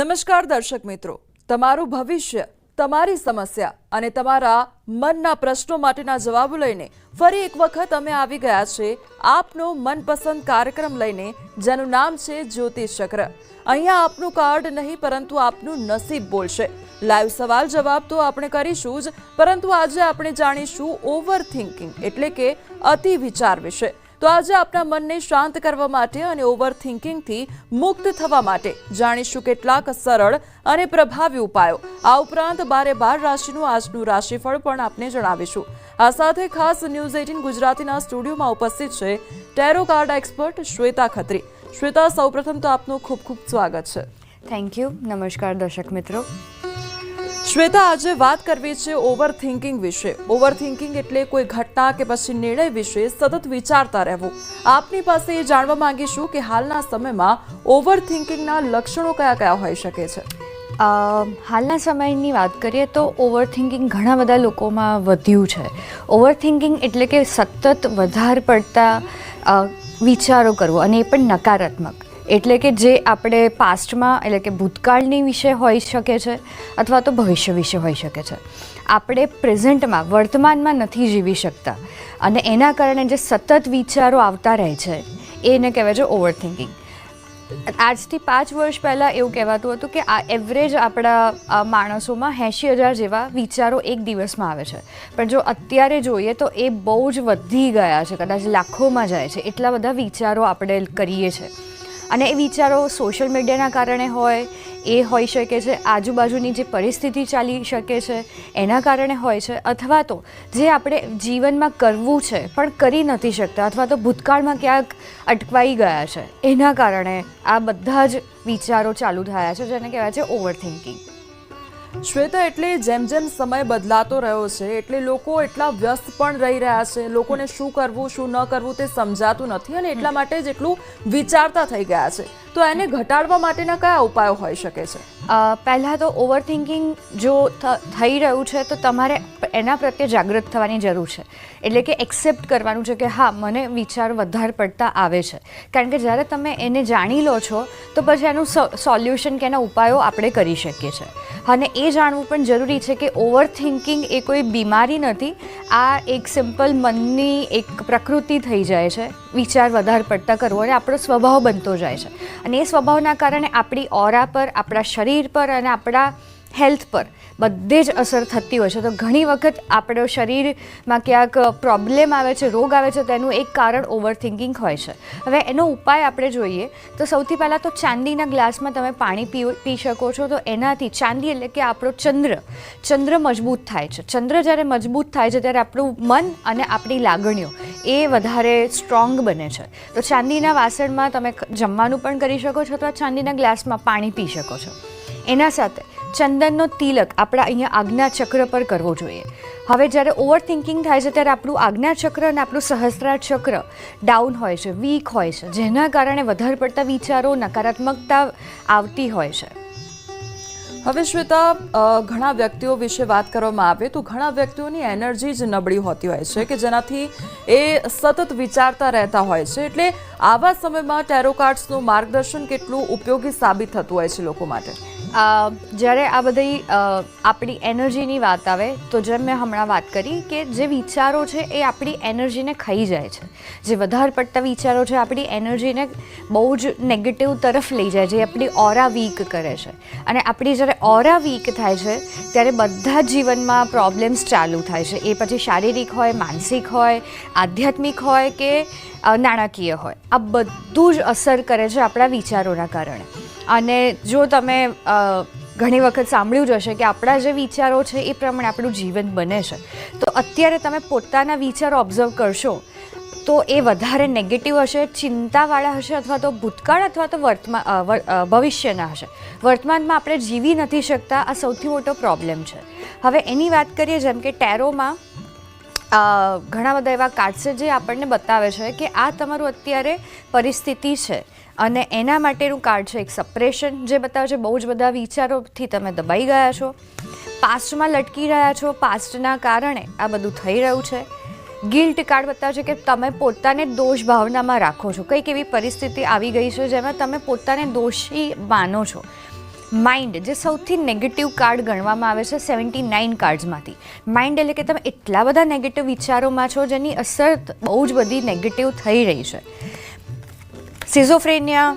નમસ્કાર દર્શક મિત્રો, તમારું ભવિષ્ય, તમારી સમસ્યા અને તમારા મનના પ્રશ્નો માટેના જવાબો લઈને ફરી એક વખત અમે આવી ગયા છે આપનો મનપસંદ કાર્યક્રમ લઈને, જેનું નામ છે જ્યોતિષ ચક્ર। અહીંયા આપનું કાર્ડ નહીં પરંતુ આપનું નસીબ બોલશે। લાઈવ સવાલ જવાબ તો આપણે કરીશું જ, પરંતુ આજે આપણે જાણીશું ઓવર થિંકિંગ એટલે કે અતિ વિચાર વિશે। તો આજે આપના મનને શાંત કરવા માટે અને ઓવર થિંકિંગથી મુક્ત થવા માટે જાણીશું કેટલાક સરળ અને પ્રભાવી ઉપાયો। આ ઉપરાંત 12 રાશિનું આજનું રાશિફળ પણ આપને જણાવીશું। આ સાથે ખાસ ન્યૂઝ 18 ગુજરાતીના સ્ટુડિયોમાં ઉપસ્થિત છે ટેરો કાર્ડ એક્સપર્ટ શ્વેતા ખત્રી। શ્વેતા, સૌપ્રથમ તો આપનું ખૂબ ખૂબ સ્વાગત છે। Thank you. નમસ્કાર દર્શક મિત્રો। શ્વેતા, આજે વાત કરવી છે ઓવર થિંકિંગ વિશે। ઓવર થિંકિંગ એટલે કોઈ ઘટના કે પછી નિર્ણય વિશે સતત વિચારતા રહેવું। આપની પાસે એ જાણવા માંગીશું કે હાલના સમયમાં ઓવર થિંકિંગના લક્ષણો કયા કયા હોઈ શકે છે? હાલના સમયની વાત કરીએ તો ઓવર થિંકિંગ ઘણા બધા લોકોમાં વધ્યું છે। ઓવર થિંકિંગ એટલે કે સતત વધારે પડતા વિચારો કરવો, અને એ પણ નકારાત્મક, એટલે કે જે આપણે પાસ્ટમાં એટલે કે ભૂતકાળની વિશે હોઈ શકે છે અથવા તો ભવિષ્ય વિશે હોઈ શકે છે। આપણે પ્રેઝન્ટમાં વર્તમાનમાં નથી જીવી શકતા, અને એના કારણે જે સતત વિચારો આવતા રહે છે એને કહેવાય છે ઓવર થિંકિંગ। આજથી 5 વર્ષ પહેલાં એવું કહેવાતું હતું કે આ એવરેજ આપણા માણસોમાં 80,000 જેવા વિચારો એક દિવસમાં આવે છે, પણ જો અત્યારે જોઈએ તો એ બહુ જ વધી ગયા છે, કદાચ લાખોમાં જાય છે। એટલા બધા વિચારો આપણે કરીએ છીએ, અને એ વિચારો સોશિયલ મીડિયાના કારણે હોય, એ હોઈ શકે છે આજુબાજુની જે પરિસ્થિતિ ચાલી શકે છે એના કારણે હોય છે, અથવા તો જે આપણે જીવનમાં કરવું છે પણ કરી નથી શકતા, અથવા તો ભૂતકાળમાં ક્યાંક અટવાઈ ગયા છે એના કારણે આ બધા જ વિચારો ચાલુ થયા છે, જેને કહેવાય છે ઓવર થિંકિંગ। શ્વેતા, એટલે જેમ જેમ સમય બદલાતો રહ્યો છે એટલે લોકો એટલા વ્યસ્ત પણ રહી રહ્યા છે, લોકોને શું કરવું શું ન કરવું તે સમજાતું નથી, અને એટલા માટે જ એટલું વિચારતા થઈ ગયા છે। તો એને ઘટાડવા માટેના કયા ઉપાયો હોઈ શકે છે? પહેલાં તો ઓવર થિંકિંગ જો થઈ રહ્યું છે તો તમારે એના પ્રત્યે જાગૃત થવાની જરૂર છે, એટલે કે એક્સેપ્ટ કરવાનું છે કે હા, મને વિચાર વધારે પડતા આવે છે, કારણ કે જ્યારે તમે એને જાણી લો છો તો પછી એનું સોલ્યુશન કે એના ઉપાયો આપણે કરી શકીએ છીએ। અને એ જાણવું પણ જરૂરી છે કે ઓવર થિંકિંગ એ કોઈ બીમારી નથી, આ એક સિમ્પલ મનની એક પ્રકૃતિ થઈ જાય છે, વિચાર વધારે પડતા કરવો, અને આપણો સ્વભાવ બનતો જાય છે, અને એ સ્વભાવના કારણે આપણી ઓરા પર, આપણા શરીર પર અને આપણા હેલ્થ પર બધે જ અસર થતી હોય છે। તો ઘણી વખત આપણો શરીરમાં ક્યાંક પ્રોબ્લેમ આવે છે, રોગ આવે છે, તેનું એક કારણ ઓવર થિંકિંગ હોય છે। હવે એનો ઉપાય આપણે જોઈએ તો સૌથી પહેલાં તો ચાંદીના ગ્લાસમાં તમે પાણી પી શકો છો। તો એનાથી ચાંદી એટલે કે આપણો ચંદ્ર મજબૂત થાય છે। ચંદ્ર જ્યારે મજબૂત થાય છે ત્યારે આપણું મન અને આપણી લાગણીઓ એ વધારે સ્ટ્રોંગ બને છે। તો ચાંદીના વાસણમાં તમે જમવાનું પણ કરી શકો છો, અથવા ચાંદીના ગ્લાસમાં પાણી પી શકો છો। એના સાથે ચંદનનો તિલક આપણા અહીંયા આજ્ઞા ચક્ર પર કરવો જોઈએ। હવે જ્યારે ઓવર થિંકિંગ થાય છે ત્યારે આપણું આજ્ઞા ચક્ર અને આપણું સહસ્ત્રાર ચક્ર ડાઉન હોય છે, વીક હોય છે, જેના કારણે વધારે પડતા વિચારો, નકારાત્મકતા આવતી હોય છે। હવે શ્વેતા, ઘણા વ્યક્તિઓ વિશે વાત કરવામાં આવે તો ઘણા વ્યક્તિઓની એનર્જી જ નબળી હોતી હોય છે કે જેનાથી એ સતત વિચારતા રહેતા હોય છે, એટલે આવા સમયમાં ટેરો કાર્ડ્સનું માર્ગદર્શન કેટલું ઉપયોગી સાબિત થતું હોય છે લોકો માટે? જ્યારે આ બધી આપણી એનર્જીની વાત આવે તો જેમ મેં હમણાં વાત કરી કે જે વિચારો છે એ આપણી એનર્જીને ખાઈ જાય છે। જે વધારે પડતા વિચારો છે આપણી એનર્જીને બહુ જ નેગેટિવ તરફ લઈ જાય છે, જે આપણી ઓરા વીક કરે છે, અને આપણી જ્યારે ઓરા વીક થાય છે ત્યારે બધા જ જીવનમાં પ્રોબ્લેમ્સ ચાલુ થાય છે। એ પછી શારીરિક હોય, માનસિક હોય, આધ્યાત્મિક હોય કે નાણાકીય હોય, આ બધું જ અસર કરે છે આપણા વિચારોના કારણે। અને જો તમે ઘણી વખત સાંભળ્યું જ હશે કે આપણા જે વિચારો છે એ પ્રમાણે આપણું જીવન બને છે। તો અત્યારે તમે પોતાના વિચારો ઓબ્ઝર્વ કરશો તો એ વધારે નેગેટિવ હશે, ચિંતાવાળા હશે, અથવા તો ભૂતકાળ અથવા તો ભવિષ્યના હશે। વર્તમાનમાં આપણે જીવી નથી શકતા, આ સૌથી મોટો પ્રોબ્લેમ છે। હવે એની વાત કરીએ, જેમ કે ટેરોમાં ઘણા બધા એવા કાર્ડ છે જે આપણને બતાવે છે કે આ તમારું અત્યારે પરિસ્થિતિ છે, અને એના માટેનું કાર્ડ છે એક સપ્રેશન, જે બતાવે છે બહુ જ બધા વિચારોથી તમે દબાઈ ગયા છો, પાસ્ટમાં લટકી રહ્યા છો, પાસ્ટના કારણે આ બધું થઈ રહ્યું છે। ગિલ્ટ કાર્ડ બતાવે છે કે તમે પોતાને દોષ ભાવનામાં રાખો છો, કંઈક એવી પરિસ્થિતિ આવી ગઈ છે જેમાં તમે પોતાને દોષી માનો છો, માઇન્ડ જે સૌથી નેગેટિવ કાર્ડ ગણવામાં આવે છે 79 કાર્ડ્સમાંથી. માઇન્ડ એટલે કે તમે એટલા બધા નેગેટિવ વિચારોમાં છો જેની અસર બહુ જ બધી નેગેટિવ થઈ રહી છે. સિઝોફ્રેનિયા,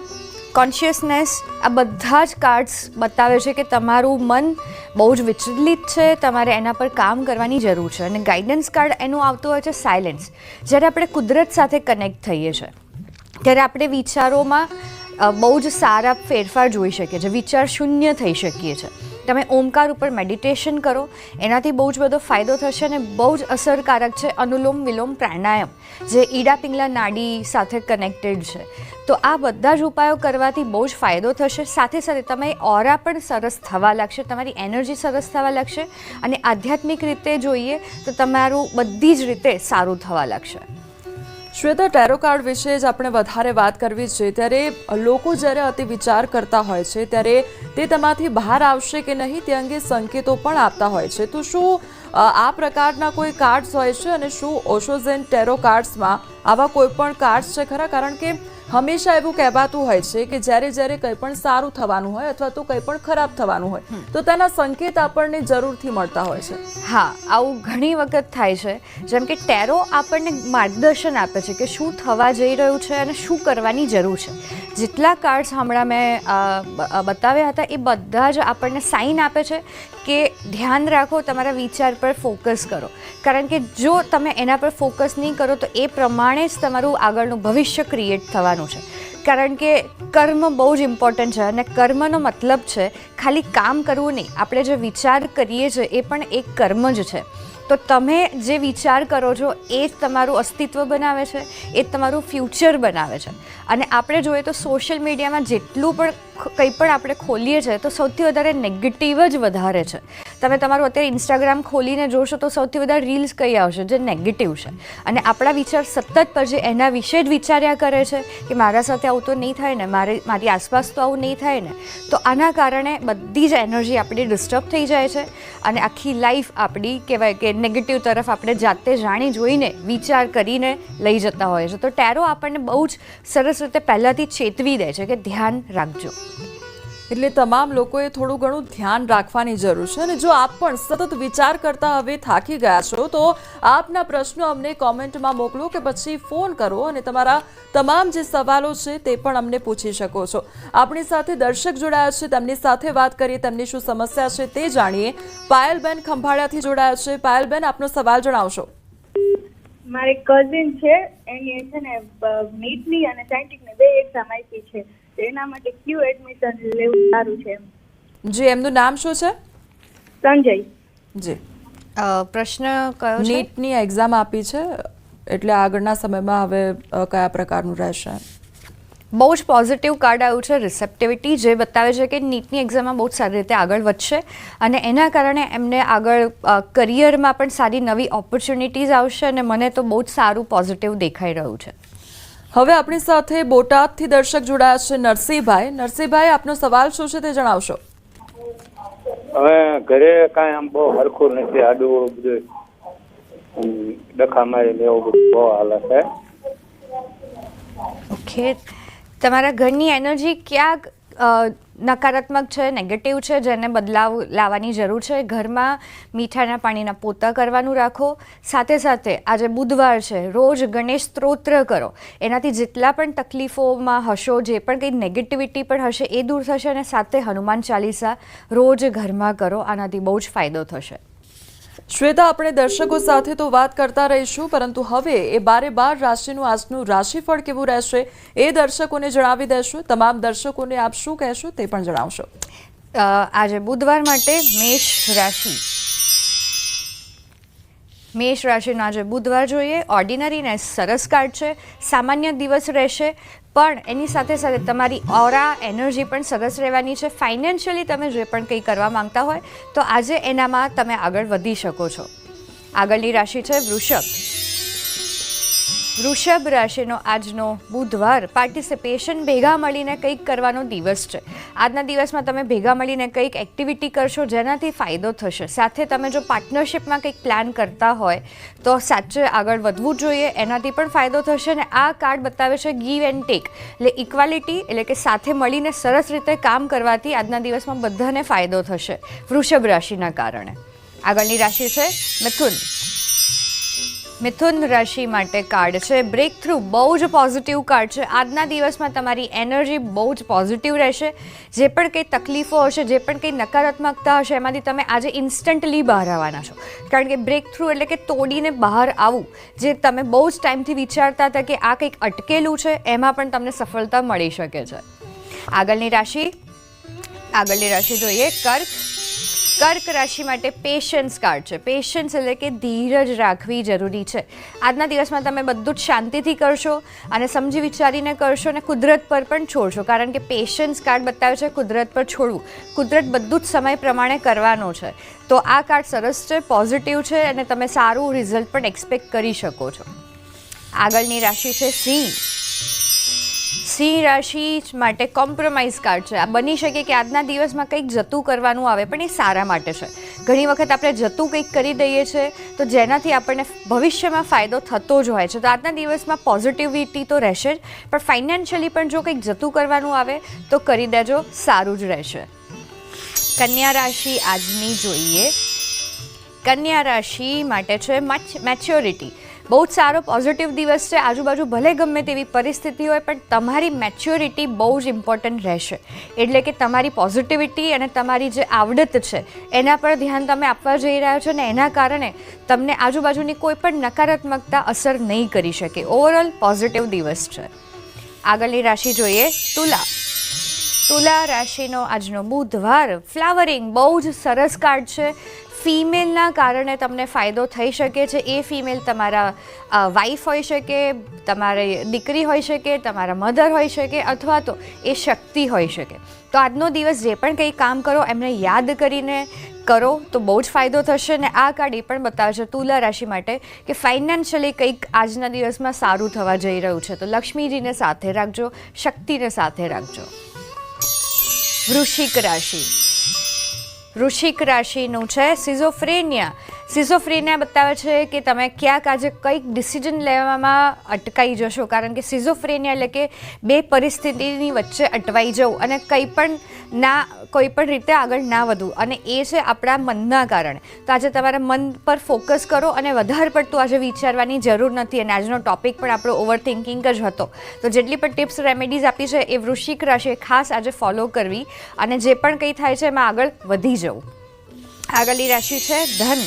કોન્શિયસનેસ, આ બધા જ કાર્ડ્સ બતાવે છે કે તમારું મન બહુ જ વિચલિત છે, તમારે એના પર કામ કરવાની જરૂર છે. અને ગાઈડન્સ કાર્ડ એનું આવતું હોય છે સાયલેન્સ. જ્યારે આપણે કુદરત સાથે કનેક્ટ થઈએ છીએ ત્યારે આપણે વિચારોમાં બહુ જ સારા ફેરફાર જોઈ શકીએ છીએ, વિચાર શૂન્ય થઈ શકીએ છીએ. તમે ઓમકાર ઉપર મેડિટેશન કરો, એનાથી બહુ જ બધો ફાયદો થશે અને બહુ જ અસરકારક છે અનુલોમ વિલોમ પ્રાણાયામ, જે ઈડા પિંગલા નાડી સાથે કનેક્ટેડ છે. તો આ બધા જ ઉપાયો કરવાથી બહુ જ ફાયદો થશે. સાથે સાથે તમે ઓરા પણ સરસ થવા લાગશે, તમારી એનર્જી સરસ થવા લાગશે અને આધ્યાત્મિક રીતે જોઈએ તો તમારું બધી જ રીતે સારું થવા લાગશે. શ્વેતા, ટેરો કાર્ડ વિશે જ આપણે વધારે વાત કરવી છે. ત્યારે લોકો જ્યારે અતિ વિચાર કરતા હોય છે ત્યારે તે તેમાંથી બહાર આવશે કે નહીં તે અંગે સંકેતો પણ આપતા હોય છે. તો શું આ પ્રકારના કોઈ કાર્ડ્સ હોય છે અને શું ઓશો ઝેન ટેરો કાર્ડ્સમાં આવા કોઈ પણ કાર્ડ્સ છે ખરા? કારણ કે હંમેશા એવું કહેવાતું હોય છે કે જ્યારે કંઈ પણ સારું થવાનું હોય અથવા તો કંઈ પણ ખરાબ થવાનું હોય તો તેના સંકેત આપણને જરૂરથી મળતા હોય છે. હા, આવું ઘણી વખત થાય છે. જેમ કે ટેરો આપણને માર્ગદર્શન આપે છે કે શું થવા જઈ રહ્યું છે અને શું કરવાની જરૂર છે. જેટલા કાર્ડ્સ હમણાં મેં બતાવ્યા હતા એ બધા જ આપણને સાઇન આપે છે કે ધ્યાન રાખો, તમારા વિચાર પર ફોકસ કરો. કારણ કે જો તમે એના પર ફોકસ નહીં કરો તો એ પ્રમાણે જ તમારું આગળનું ભવિષ્ય ક્રિએટ થવાનું છે. કારણ કે કર્મ બહુ જ ઇમ્પોર્ટન્ટ છે અને કર્મનો મતલબ છે ખાલી કામ કરવું નહીં. આપણે જે વિચાર કરીએ છીએ એ પણ એક કર્મ જ છે. તો તમે જે વિચાર કરો છો એ જ તમારું અસ્તિત્વ બનાવે છે, એ જ તમારું ફ્યુચર બનાવે છે. અને આપણે જોઈએ તો સોશિયલ મીડિયામાં જેટલું પણ કંઈ પણ આપણે ખોલીએ છીએ તો સૌથી વધારે નેગેટિવ જ વધારે છે. તમે તમારું અત્યારે ઇન્સ્ટાગ્રામ ખોલીને જોશો તો સૌથી વધારે રીલ્સ કઈ આવશે જે નેગેટિવ છે. અને આપણા વિચાર સતત પછી એના વિશે જ વિચાર્યા કરે છે કે મારા સાથે આવું તો નહીં થાય ને, મારી આસપાસ તો આવું નહીં થાય ને. તો આના કારણે બધી જ એનર્જી આપણી ડિસ્ટર્બ થઈ જાય છે અને આખી લાઈફ આપણી કહેવાય કે નેગેટિવ તરફ આપણે જાતે જાણી જોઈને વિચાર કરીને લઈ જતા હોઈએ છીએ. તો ટેરો આપણને બહુ જ સરસ રીતે પહેલાંથી ચેતવી દે છે કે ધ્યાન રાખજો. એટલે તમામ લોકોએ થોડું ઘણું ધ્યાન રાખવાની જરૂર છે. અને જો આપ પણ સતત વિચાર કરતા હવે થાકી ગયા છો તો આપના પ્રશ્નો અમને કોમેન્ટમાં મોકલો કે પછી ફોન કરો અને તમારા તમામ જે સવાલો છે તે પણ અમને પૂછી શકો છો. આપણી સાથે દર્શક જોડાયા છે, તેમની સાથે વાત કરીએ, તેમની શું સમસ્યા છે તે જાણીએ. પાયલબેન ખંભાળિયાથી જોડાયા છે. પાયલબેન, આપનો સવાલ જણાવશો. મારી કઝિન છે, એની છે ને નીટની અને સાયન્ટિફિકની બે એક્ઝામ આપી છે. એના માટે ક્યુ એડમિશન લેવું સારું છે? જી, એમનું નામ શું છે? સંજય. જી, પ્રશ્ન કયો છે? નીટની એક્ઝામ આપી છે એટલે આગળના સમયમાં હવે કયા પ્રકારનું રહેશે? બહુ જ પોઝિટિવ કાર્ડ આવ્યું છે રિસેપ્ટિવિટી, જે બતાવે છે કે નીટની એક્ઝામમાં બહુ જ સારી રીતે આગળ વધશે અને એના કારણે એમને આગળ કરિયરમાં પણ સારી નવી ઓપોર્ચ્યુનિટીઝ આવશે અને મને તો બહુ જ સારું પોઝિટિવ દેખાઈ રહ્યું છે. હવે આપણી સાથે બોટાદથી દર્શક જોડાયા છે નરસિંહભાઈ. નરસિંહભાઈ, આપનો સવાલ શું છે તે જણાવશો. હવે ઘરે કાંઈ આમ બહુ હરખું નથી, આડું બધું ડખા મારીને એવું બધું બહુ હાલે છે. ઓકે, તમારા ઘરની એનર્જી ક્યાંક નકારાત્મક છે, નેગેટિવ છે, જેને બદલાવ લાવવાની જરૂર છે. ઘરમાં મીઠાના પાણીના પોતા કરવાનું રાખો. સાથે સાથે આજે બુધવાર છે, રોજ ગણેશ સ્તોત્ર કરો. એનાથી જેટલા પણ તકલીફોમાં હશો, જે પણ કંઈ નેગેટિવિટી પણ હશે એ દૂર થશે. અને સાથે હનુમાન ચાલીસા રોજ ઘરમાં કરો, આનાથી બહુ જ ફાયદો થશે. શ્વેતા, આપણે દર્શકો સાથે તો વાત કરતા રહીશું, પરંતુ હવે એ 12 રાશિનું આજનું રાશિફળ કેવું રહેશે એ દર્શકોને જણાવી દેશું. તમામ દર્શકોને આપ શું કહેશો તે પણ જણાવશો. આજે બુધવાર માટે મેષ રાશિનો આજે બુધવાર જોઈએ. ઓર્ડિનરી ને સરસ કાર્ડ છે, સામાન્ય દિવસ રહેશે, પણ એની સાથે સાથે તમારી ઓરા એનર્જી પણ સરસ રહેવાની છે. ફાઇનાન્શિયલી તમે જે પણ કંઈ કરવા માંગતા હોય તો આજે એનામાં તમે આગળ વધી શકો છો. આગળની રાશિ છે વૃષભ. વૃષભ રાશિનો આજનો બુધવાર પાર્ટિસિપેશન ભેગા મળીને કંઈક કરવાનો દિવસ છે. આજના દિવસમાં તમે ભેગા મળીને કંઈક એક્ટિવિટી કરશો જેનાથી ફાયદો થશે. સાથે તમે જો પાર્ટનરશિપમાં કંઈક પ્લાન કરતા હોય તો સાચે આગળ વધવું જોઈએ, એનાથી પણ ફાયદો થશે. અને આ કાર્ડ બતાવે છે ગીવ એન્ડ ટેક, એટલે ઇક્વાલિટી, એટલે કે સાથે મળીને સરસ રીતે કામ કરવાથી આજના દિવસમાં બધાને ફાયદો થશે વૃષભ રાશિના કારણે. આગળની રાશિ છે મિથુન. મિથુન રાશિ માટે કાર્ડ છે બ્રેક થ્રુ. બહુ જ પોઝિટિવ કાર્ડ છે. આજના દિવસમાં તમારી એનર્જી બહુ જ પોઝિટિવ રહેશે. જે પણ કંઈ તકલીફો હશે, જે પણ કંઈ નકારાત્મકતા હશે, એમાંથી તમે આજે ઇન્સ્ટન્ટલી બહાર આવવાના છો. કારણ કે બ્રેક થ્રુ એટલે કે તોડીને બહાર આવવું, જે તમે બહુ જ ટાઈમથી વિચારતા હતા કે આ કંઈક અટકેલું છે, એમાં પણ તમને સફળતા મળી શકે છે. આગળની રાશિ જોઈએ કર્ક. કર્ક રાશિ માટે પેશન્સ કાર્ડ છે. પેશન્સ એટલે કે ધીરજ રાખવી જરૂરી છે. આજના દિવસમાં તમે બધું જ શાંતિથી કરશો અને સમજી વિચારીને કરશો અને કુદરત પર પણ છોડશો. કારણ કે પેશન્સ કાર્ડ બતાવે છે કુદરત પર છોડવું. કુદરત બધું જ સમય પ્રમાણે કરવાનું છે. તો આ કાર્ડ સરસ છે, પોઝિટિવ છે અને તમે સારું રિઝલ્ટ પણ એક્સપેક્ટ કરી શકો છો. આગળની રાશિ છે સિંહ. સિંહ રાશિ માટે કોમ્પ્રોમાઇઝ કાર્ડ છે. આ બની શકે કે આજના દિવસમાં કંઈક જતું કરવાનું આવે, પણ એ સારા માટે છે. ઘણી વખત આપણે જતું કંઈક કરી દઈએ છીએ તો જેનાથી આપણને ભવિષ્યમાં ફાયદો થતો જ હોય છે. તો આજના દિવસમાં પોઝિટિવિટી તો રહેશે જ, પણ ફાઇનાન્શિયલી પણ જો કંઈક જતું કરવાનું આવે તો કરી દેજો, સારું જ રહેશે. કન્યા રાશિ આજની જોઈએ. કન્યા રાશિ માટે છે મેચ્યોરિટી. બહુ જ સારો પોઝિટિવ દિવસ છે. આજુબાજુ ભલે ગમે તેવી પરિસ્થિતિ હોય, પણ તમારી મેચ્યોરિટી બહુ જ ઇમ્પોર્ટન્ટ રહેશે. એટલે કે તમારી પોઝિટિવિટી અને તમારી જે આવડત છે એના પર ધ્યાન તમે આપવા જઈ રહ્યા છો, ને એના કારણે તમને આજુબાજુની કોઈ પણ નકારાત્મકતા અસર નહીં કરી શકે. ઓવરઓલ પોઝિટિવ દિવસ છે. આગળની રાશિ જોઈએ તુલા. તુલા રાશિનો આજનો બુધવાર ફ્લાવરિંગ. બહુ જ સરસ કાર્ડ છે. ફિમેલના કારણે તમને ફાયદો થઈ શકે છે. એ ફિમેલ તમારા વાઈફ હોઈ શકે, તમારી દીકરી હોઈ શકે, તમારા મધર હોઈ શકે, અથવા તો એ શક્તિ હોઈ શકે. તો આજનો દિવસ જે પણ કંઈ કામ કરો એમને યાદ કરીને કરો તો બહુ જ ફાયદો થશે. ને આ કાર્ડ એ પણ બતાવે છે તુલા રાશિ માટે કે ફાઇનાન્શિયલી કંઈક આજના દિવસમાં સારું થવા જઈ રહ્યું છે. તો લક્ષ્મીજીને સાથે રાખજો, શક્તિને સાથે રાખજો. વૃશ્ચિક રાશિ. વૃશ્ચિક રાશિનું છે સિઝોફ્રેનિયા. સિઝોફ્રેનિયા બતાવે છે કે તમે ક્યાંક આજે કંઈક ડિસિઝન લેવામાં અટકાઈ જશો. કારણ કે સિઝોફ્રેનિયા એટલે કે બે પરિસ્થિતિની વચ્ચે અટવાઈ જવું અને કોઈ પણ રીતે આગળ ના વધવું, અને એ છે આપણા મનના કારણે. તો આજે તમારા મન પર ફોકસ કરો અને વધારે પડતું આજે વિચારવાની જરૂર નથી. અને આજનો ટોપિક પણ આપણો ઓવર થિંકિંગ જ હતો. તો જેટલી પણ ટિપ્સ રેમેડીઝ આપી છે એ વૃશ્ચિક રાશિએ ખાસ આજે ફોલો કરવી અને જે પણ કંઈ થાય છે એમાં આગળ વધી જવું. આગળની રાશિ છે ધન.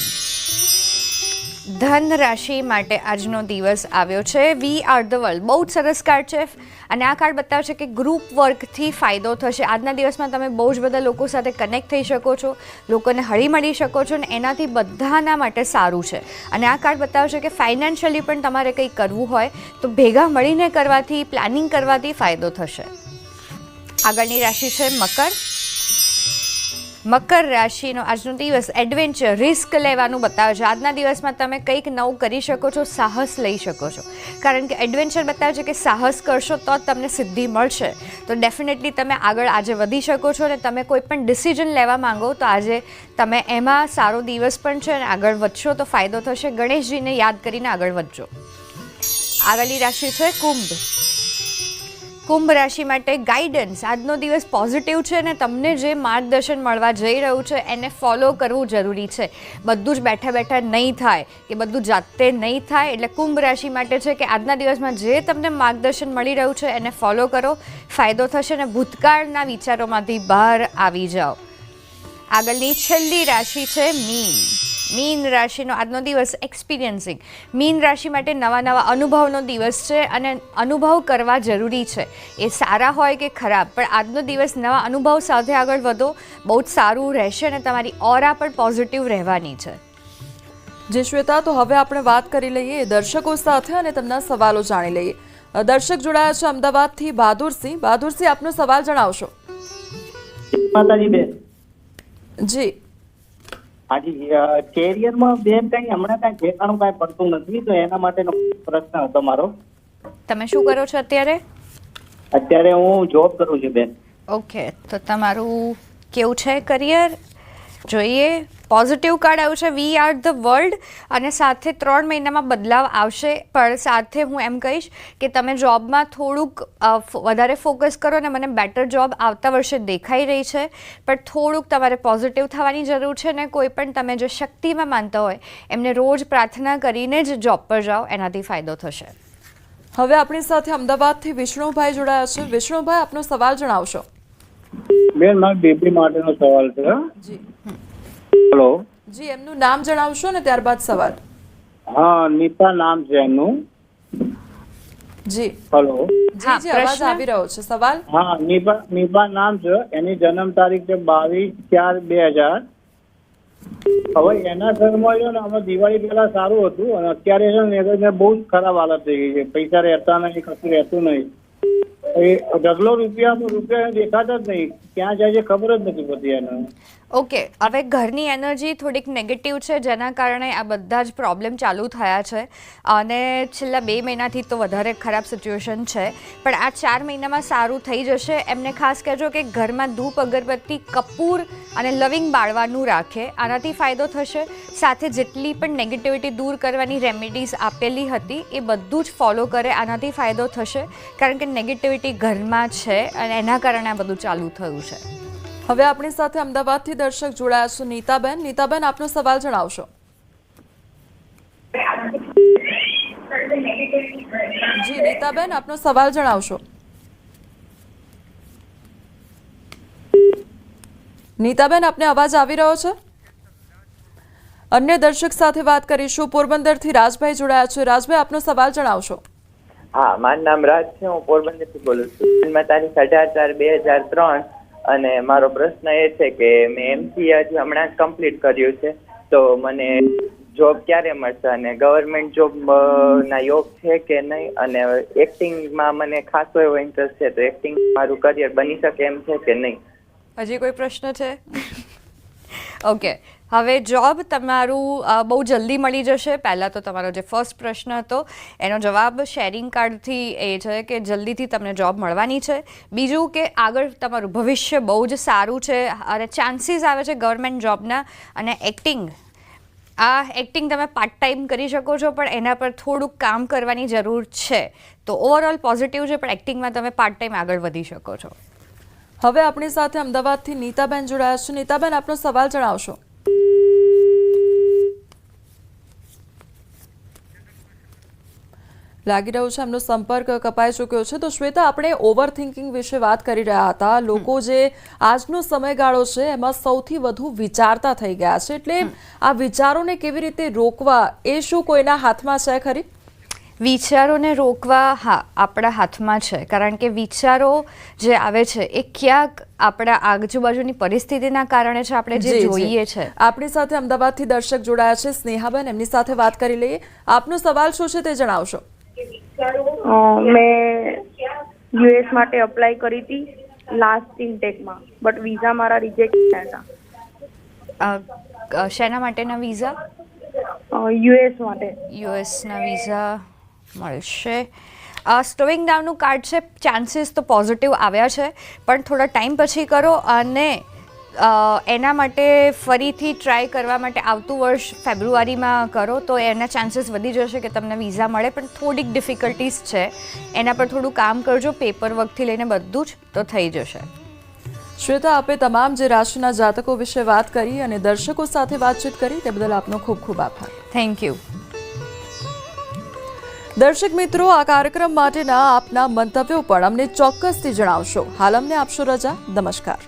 ધન રાશિ માટે આજનો દિવસ આવ્યો છે વી આર ધ વર્લ્ડ. બહુ જ સરસ કાર્ડ છે અને આ કાર્ડ બતાવે છે કે ગ્રુપ વર્કથી ફાયદો થશે. આજના દિવસમાં તમે બહુ જ બધા લોકો સાથે કનેક્ટ થઈ શકો છો, લોકોને હળી મળી શકો છો, અને એનાથી બધાના માટે સારું છે. અને આ કાર્ડ બતાવે છે કે ફાઇનાન્શિયલી પણ તમારે કંઈ કરવું હોય તો ભેગા મળીને કરવાથી, પ્લાનિંગ કરવાથી ફાયદો થશે. આગળની રાશિ છે મકર. મકર રાશિનો આજનો દિવસ એડવેન્ચર, રિસ્ક લેવાનું બતાવે છે. આજના દિવસમાં તમે કંઈક નવું કરી શકો છો, સાહસ લઈ શકો છો. કારણ કે એડવેન્ચર બતાવે છે કે સાહસ કરશો તો જ તમને સિદ્ધિ મળશે. તો ડેફિનેટલી તમે આગળ આજે વધી શકો છો અને તમે કોઈ પણ ડિસિઝન લેવા માંગો તો આજે તમે એમાં સારો દિવસ પણ છે અને આગળ વધશો તો ફાયદો થશે. ગણેશજીને યાદ કરીને આગળ વધજો. આગળની રાશિ છે કુંભ. કુંભ રાશિ માટે ગાઈડન્સ. આજનો દિવસ પોઝિટિવ છે અને તમને જે માર્ગદર્શન મળવા જઈ રહ્યું છે એને ફોલો કરવું જરૂરી છે. બધું જ બેઠા બેઠા નહીં થાય કે બધું જાતે નહીં થાય. એટલે કુંભ રાશિ માટે છે કે આજના દિવસમાં જે તમને માર્ગદર્શન મળી રહ્યું છે એને ફોલો કરો, ફાયદો થશે અને ભૂતકાળના વિચારોમાંથી બહાર આવી જાઓ. આગળની છેલ્લી રાશિ છે મીન. મીન રાશિનો આજનો દિવસ એક્સપિરિયન્સિંગ. મીન રાશિ માટે નવા અનુભવનો દિવસ છે અને અનુભવ કરવા જરૂરી છે. એ સારા હોય કે ખરાબ, પણ આજનો દિવસ નવા અનુભવ સાથે આગળ વધો, બહુ જ સારું રહેશે અને તમારી ઓરા પણ પોઝિટિવ રહેવાની છે. જે શ્વેતા, તો હવે આપણે વાત કરી લઈએ દર્શકો સાથે અને તેમના સવાલો જાણી લઈએ. દર્શક જોડાયા છે અમદાવાદથી બહાદુરસિંહ. બહાદુરસિંહ, આપનો સવાલ જણાવશો. માતાજી બેન. જી. હાજી કેરિયરમાં બેન કઈ હમણાં કઈ ઠેકાણું કઈ પડતું નથી, તો એના માટેનો પ્રશ્ન હતો મારો. તમે શું કરો છો અત્યારે? અત્યારે હું જોબ કરું છું બેન. ઓકે, તો તમારું કેવું છે કરિયર? જોઈએ, પોઝિટિવ કાર્ડ આવ્યું છે વી આર ધ વર્લ્ડ, અને સાથે 3 મહિનામાં બદલાવ આવશે. પણ સાથે હું એમ કહીશ કે તમે જોબમાં થોડુંક વધારે ફોકસ કરો, અને મને બેટર જોબ આવતા વર્ષે દેખાઈ રહી છે. પણ થોડુંક તમારે પોઝિટિવ થવાની જરૂર છે, ને કોઈ પણ તમે જે શક્તિમાં માનતા હોય એમને રોજ પ્રાર્થના કરીને જ જોબ પર જાઓ, એનાથી ફાયદો થશે. હવે આપણી સાથે અમદાવાદથી વિષ્ણુભાઈ જોડાયા છે. વિષ્ણુભાઈ, આપનો સવાલ જણાવશો. બેન, મારા બેબી માટેનો સવાલ છે. જી હેલો. જી, એમનું નામ જણાવશો ને ત્યારબાદ સવાલ. હા, નીતા નામ છે એમનું. જી હેલો. જી જી, અવાજ પ્રશ્ન? આવી રહ્યો છે. સવાલ. હા, નીપા નામ છે. એની જન્મ તારીખ છે 22/4/2000. હવે એના ઘરમાં છે ને, અમે દિવાળી પહેલા સારું હતું, અને અત્યારે છે ને એને બહુ જ ખરાબ હાલત થઈ ગઈ છે. પૈસા રહેતા નહીં, કશું રહેતું નહીં. એ ઢગલો રૂપિયા દેખાતા જ નહીં. ક્યાં જાય છે ખબર જ નથી પડતી એને. ઓકે, હવે ઘરની એનર્જી થોડીક નેગેટિવ છે, જેના કારણે આ બધા જ પ્રોબ્લેમ ચાલુ થયા છે. અને છેલ્લા 2 મહિનાથી તો વધારે ખરાબ સિચ્યુએશન છે. પણ આ 4 મહિનામાં સારું થઈ જશે. એમને ખાસ કહેજો કે ઘરમાં ધૂપ, અગરબત્તી, કપૂર અને લવિંગ બાળવાનું રાખે, આનાથી ફાયદો થશે. સાથે જેટલી પણ નેગેટિવિટી દૂર કરવાની રેમેડીઝ આપેલી હતી એ બધું જ ફોલો કરે, આનાથી ફાયદો થશે. કારણ કે નેગેટિવિટી ઘરમાં છે, અને એના કારણે આ બધું ચાલુ થયું છે. હવે આપણી સાથે અમદાવાદથી દર્શક જોડાયા છે. નીતાબેન, નીતાબેન, આપનો સવાલ જણાવશો. જી નીતાબેન, આપનો સવાલ જણાવશો. નીતાબેન, આપને અવાજ આવી રહ્યો છે? અન્ય દર્શક સાથે વાત કરીશું. પોરબંદરથી રાજભાઈ જોડાયા છે. રાજભાઈ, આપનો સવાલ જણાવશો. હા, મારું નામ રાજ છે. હું પોરબંદરથી બોલું છું. જન્મ તારીખ 18/4/2003, અને મારો પ્રશ્ન એ છે કે મેં એમસીએ હજી હમણાં જ કમ્પ્લીટ કર્યું છે, તો મને જોબ ક્યારે મળશે, અને ગવર્મેન્ટ જોબ ના યોગ છે કે નહીં, અને એક્ટિંગમાં મને ખાસો એવો ઇન્ટરેસ્ટ છે, તો એક્ટિંગ મારું કરિયર બની શકે એમ છે કે નહીં? હજી કોઈ પ્રશ્ન છે? ઓકે, હવે જોબ તમારું બહુ જલ્દી મળી જશે. પહેલાં તો તમારો જે ફર્સ્ટ પ્રશ્ન હતો એનો જવાબ શેરિંગ કાર્ડથી એ છે કે જલ્દીથી તમને જોબ મળવાની છે. બીજું કે આગળ તમારું ભવિષ્ય બહુ જ સારું છે, અને ચાન્સીસ આવે છે ગવર્મેન્ટ જોબના. અને એક્ટિંગ તમે પાર્ટ ટાઈમ કરી શકો છો, પણ એના પર થોડુંક કામ કરવાની જરૂર છે. તો ઓવરઓલ પોઝિટિવ છે, પણ એક્ટિંગમાં તમે પાર્ટ ટાઈમ આગળ વધી શકો છો. હવે આપણી સાથે અમદાવાદથી નીતાબેન જોડાયા છે. નીતાબેન, આપનો સવાલ જણાવશો. લાગી રહ્યું છે એમનો સંપર્ક કપાઈ ચૂક્યો છે. તો શ્વેતા, આપણે ઓવર થિંકિંગ વિશે વાત કરી રહ્યા હતા. લોકો જે આજનો સમયગાળો છે એમાં સૌથી વધુ વિચારતા થઈ ગયા છે, એટલે આ વિચારોને કેવી રીતે રોકવા, એ શું કોઈના હાથમાં છે ખરી? વિચારોને રોકવા, હા, આપણા હાથમાં છે. કારણ કે વિચારો જે આવે છે એ ક્યાંક આપણા આજુબાજુની પરિસ્થિતિના કારણે છે, આપણે જે જોઈએ છે. આપણી સાથે અમદાવાદથી દર્શક જોડાયા છે. સ્નેહાબેન, એમની સાથે વાત કરી લઈએ. આપનો સવાલ શું છે તે જણાવશો. મેં યુએસ માટે અપ્લાય કરી હતી લાસ્ટ ઇન્ટેકમાં, બટ વિઝા મારા રિજેક્ટ થયા હતા. શેના માટેના વિઝા? યુએસ માટે. યુએસના વિઝા મળશે. સ્ટોવિંગ ડાઉનનું કાર્ડ છે. ચાન્સીસ તો પોઝિટિવ આવ્યા છે, પણ થોડા ટાઈમ પછી કરો, અને એના માટે ફરીથી ટ્રાય કરવા માટે આવતું વર્ષ ફેબ્રુઆરીમાં કરો, તો એના ચાન્સીસ વધી જશે કે તમને વિઝા મળે. પણ થોડીક ડિફિકલ્ટીઝ છે, એના પર થોડું કામ કરજો. પેપર વર્કથી લઈને બધું જ તો થઈ જશે. શ્વેતા, આપે તમામ જે રાશિના જાતકો વિશે વાત કરી અને દર્શકો સાથે વાતચીત કરી તે બદલ આપનો ખૂબ ખૂબ આભાર. Thank you. દર્શક મિત્રો, આ કાર્યક્રમ માટેના આપના મંતવ્યો પણ અમને ચોક્કસથી જણાવશો. હાલ અમને આપશો રજા. નમસ્કાર.